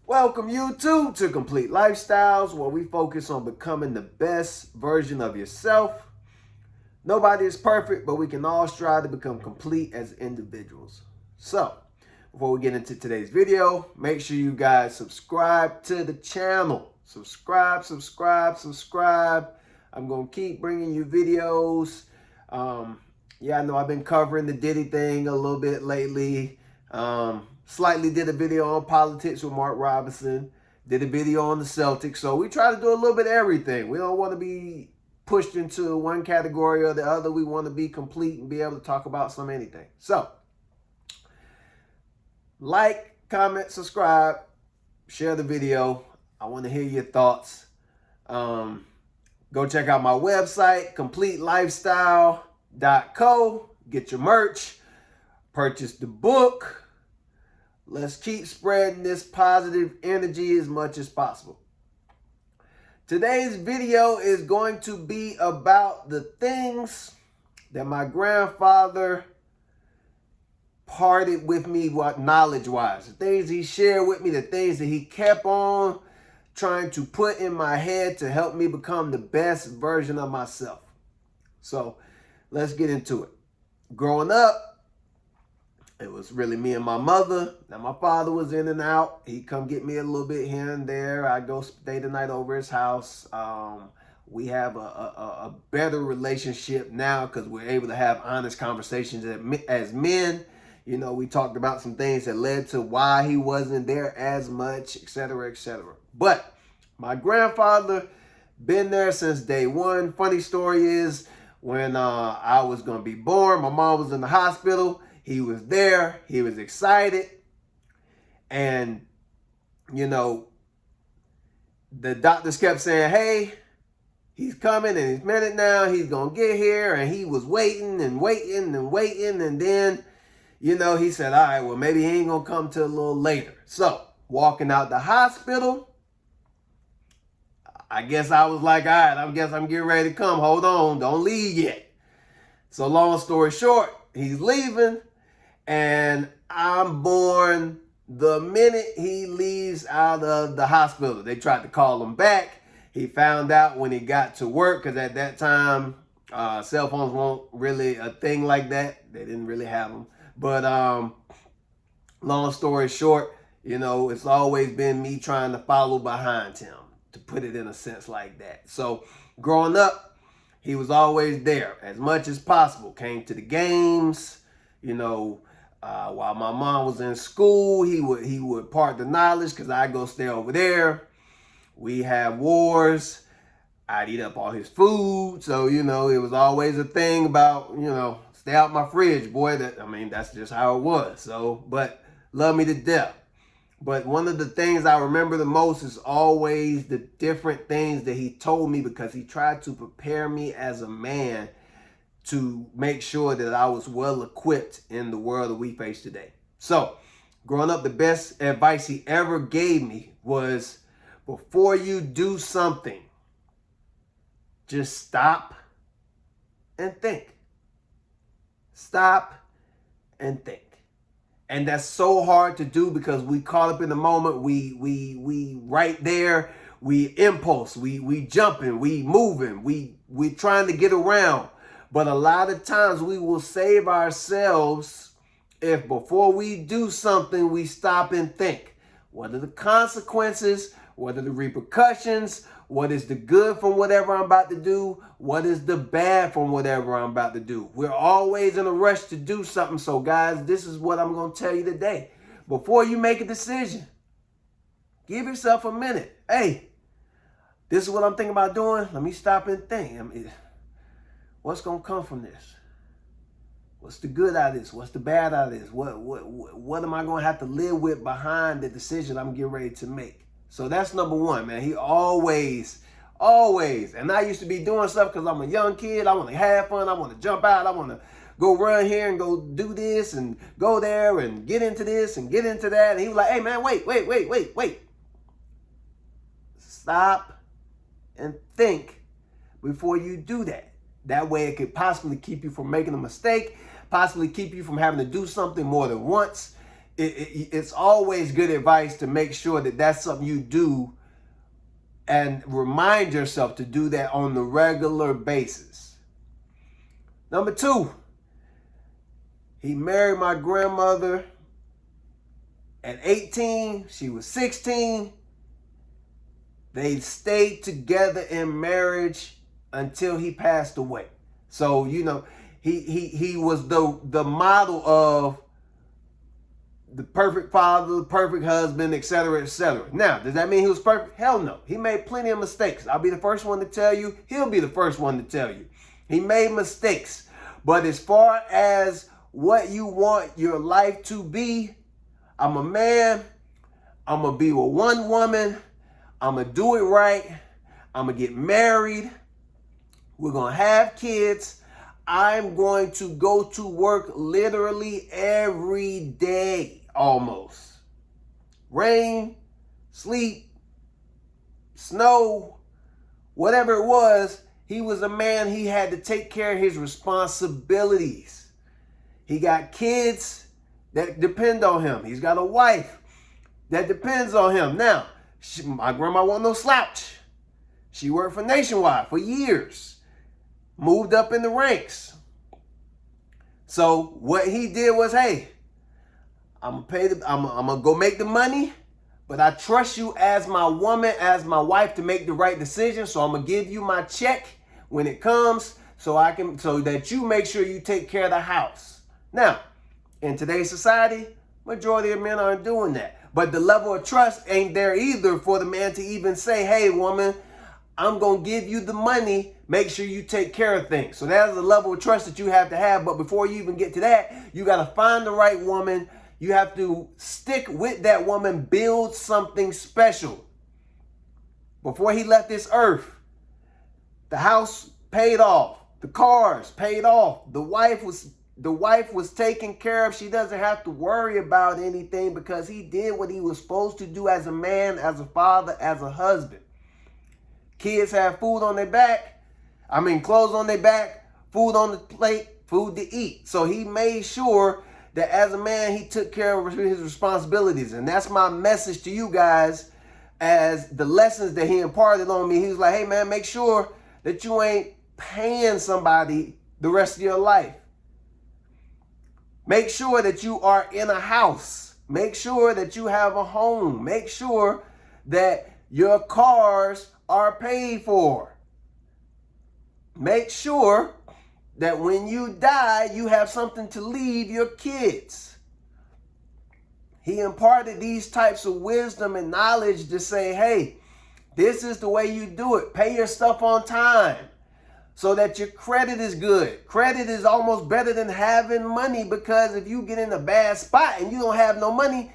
Welcome YouTube to Complete Lifestyles, where we focus on becoming the best version of yourself. Nobody is perfect, but we can all strive to become complete as individuals. So, before we get into today's video, make sure you guys subscribe to the channel. Subscribe. I'm going to keep bringing you videos. I know I've been covering the Diddy thing a little bit lately. Slightly did a video on politics with Mark Robinson. Did a video on the Celtics. So we try to do a little bit of everything. We don't want to be pushed into one category or the other. We want to be complete and be able to talk about anything. So, like, comment, subscribe, share the video. I want to hear your thoughts. Go check out my website, CompleteLifestyle.co. Get your merch. Purchase the book. Let's keep spreading this positive energy as much as possible. Today's video is going to be about the things that my grandfather parted with me knowledge-wise. The things he shared with me, the things that he kept on trying to put in my head to help me become the best version of myself. So let's get into it. Growing up, it was really me and my mother. Now, my father was in and out. He'd come get me a little bit here and there. I'd go stay the night over his house. We have a better relationship now because we're able to have honest conversations as men. You know, we talked about some things that led to why he wasn't there as much, etc., etc. But my grandfather been there since day one. Funny story is when I was going to be born, my mom was in the hospital. He was there. He was excited. And, you know, the doctors kept saying, hey, he's coming in a minute now. He's going to get here. And he was waiting. And then, you know, he said, all right, well, maybe he ain't going to come till a little later. So, walking out the hospital, I guess I was like, all right, I guess I'm getting ready to come. Hold on. Don't leave yet. So, long story short, he's leaving. And I'm born the minute he leaves out of the hospital. They tried to call him back. He found out when he got to work, because at that time, cell phones weren't really a thing like that. They didn't really have them. But long story short, you know, it's always been me trying to follow behind him, to put it in a sense like that. So growing up, he was always there as much as possible. Came to the games, you know. While my mom was in school, he would part the knowledge because I'd go stay over there. We had wars. I'd eat up all his food. So, you know, it was always a thing about, you know, stay out my fridge, boy. That's just how it was. So, but love me to death. But one of the things I remember the most is always the different things that he told me, because he tried to prepare me as a man to make sure that I was well equipped in the world that we face today. So, growing up, the best advice he ever gave me was, before you do something, just stop and think. Stop and think. And that's so hard to do because we caught up in the moment. We right there. We impulse. We jumping. We moving. We trying to get around. But a lot of times we will save ourselves if before we do something, we stop and think. What are the consequences? What are the repercussions? What is the good from whatever I'm about to do? What is the bad from whatever I'm about to do? We're always in a rush to do something. So guys, this is what I'm going to tell you today. Before you make a decision, give yourself a minute. Hey, this is what I'm thinking about doing. Let me stop and think. What's going to come from this? What's the good out of this? What's the bad out of this? What am I going to have to live with behind the decision I'm getting ready to make? So that's number one, man. He always, and I used to be doing stuff because I'm a young kid. I want to have fun. I want to jump out. I want to go run here and go do this and go there and get into this and get into that. And he was like, hey, man, wait. Stop and think before you do that. That way it could possibly keep you from making a mistake, possibly keep you from having to do something more than once. it's always good advice to make sure that that's something you do and remind yourself to do that on the regular basis. Number 2, he married my grandmother at 18. She was 16. They stayed together in marriage until he passed away. So, you know, he was the model of the perfect father, the perfect husband, etc., etc. Now, does that mean he was perfect? Hell no. He made plenty of mistakes. I'll be the first one to tell you. He'll be the first one to tell you. He made mistakes. But as far as what you want your life to be, I'm a man. I'm going to be with one woman. I'm going to do it right. I'm going to get married. We're going to have kids. I'm going to go to work literally every day, almost. Rain, sleet, snow, whatever it was, he was a man. He had to take care of his responsibilities. He got kids that depend on him. He's got a wife that depends on him. Now, my grandma wasn't no slouch. She worked for Nationwide for years. Moved up in the ranks. So what he did was, hey, I'm gonna go make the money, but I trust you as my woman, as my wife, to make the right decision. So I'm gonna give you my check when it comes, so that you make sure you take care of the house. Now, in today's society, majority of men aren't doing that. But the level of trust ain't there either for the man to even say, hey, woman, I'm going to give you the money. Make sure you take care of things. So that's the level of trust that you have to have. But before you even get to that, you got to find the right woman. You have to stick with that woman, build something special. Before he left this earth, the house paid off. The cars paid off. The wife was taken care of. She doesn't have to worry about anything because he did what he was supposed to do as a man, as a father, as a husband. Kids have food on their back. Clothes on their back, food on the plate, food to eat. So he made sure that as a man, he took care of his responsibilities. And that's my message to you guys as the lessons that he imparted on me. He was like, hey, man, make sure that you ain't paying somebody the rest of your life. Make sure that you are in a house. Make sure that you have a home. Make sure that your cars are paid for. Make sure that when you die, you have something to leave your kids. He imparted these types of wisdom and knowledge to say, hey, this is the way you do it. Pay your stuff on time so that your credit is good. Credit is almost better than having money, because if you get in a bad spot and you don't have no money,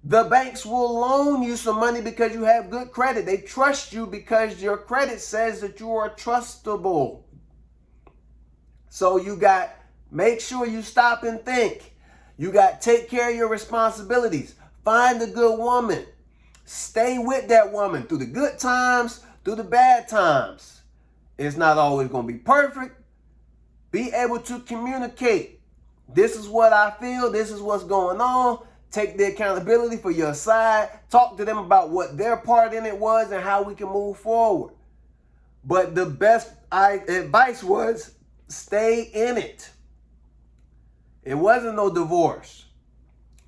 the banks will loan you some money because you have good credit. They trust you because your credit says that you are trustable. So you got, make sure you stop and think. You got to take care of your responsibilities. Find a good woman. Stay with that woman through the good times, through the bad times. It's not always going to be perfect. Be able to communicate. This is what I feel. This is what's going on. Take the accountability for your side. Talk to them about what their part in it was and how we can move forward. But the best advice was stay in it. It wasn't no divorce.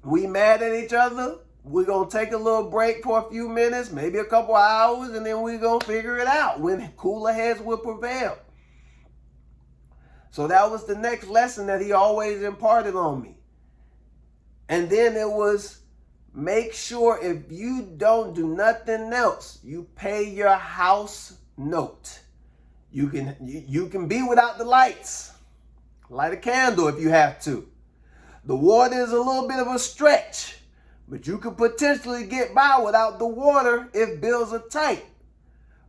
We mad at each other. We're going to take a little break for a few minutes, maybe a couple hours, and then we're going to figure it out when cooler heads will prevail. So that was the next lesson that he always imparted on me. And then it was, make sure if you don't do nothing else, you pay your house note. You can be without the lights. Light a candle if you have to. The water is a little bit of a stretch, but you could potentially get by without the water if bills are tight.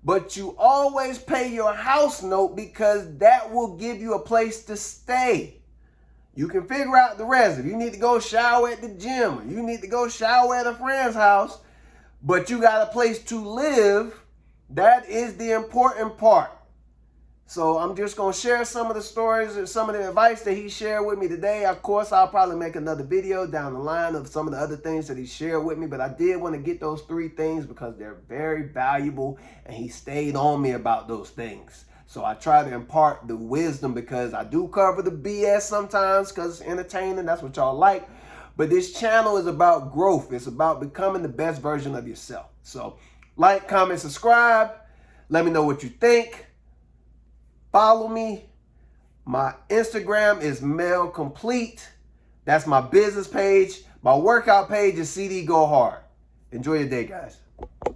But you always pay your house note because that will give you a place to stay. You can figure out the rest. If you need to go shower at the gym, or you need to go shower at a friend's house, but you got a place to live, that is the important part. So I'm just going to share some of the stories and some of the advice that he shared with me today. Of course, I'll probably make another video down the line of some of the other things that he shared with me, but I did want to get those 3 things because they're very valuable, and he stayed on me about those things. So I try to impart the wisdom because I do cover the BS sometimes because it's entertaining. That's what y'all like. But this channel is about growth. It's about becoming the best version of yourself. So like, comment, subscribe. Let me know what you think. Follow me. My Instagram is Mel Complete. That's my business page. My workout page is CD Go Hard. Enjoy your day, guys.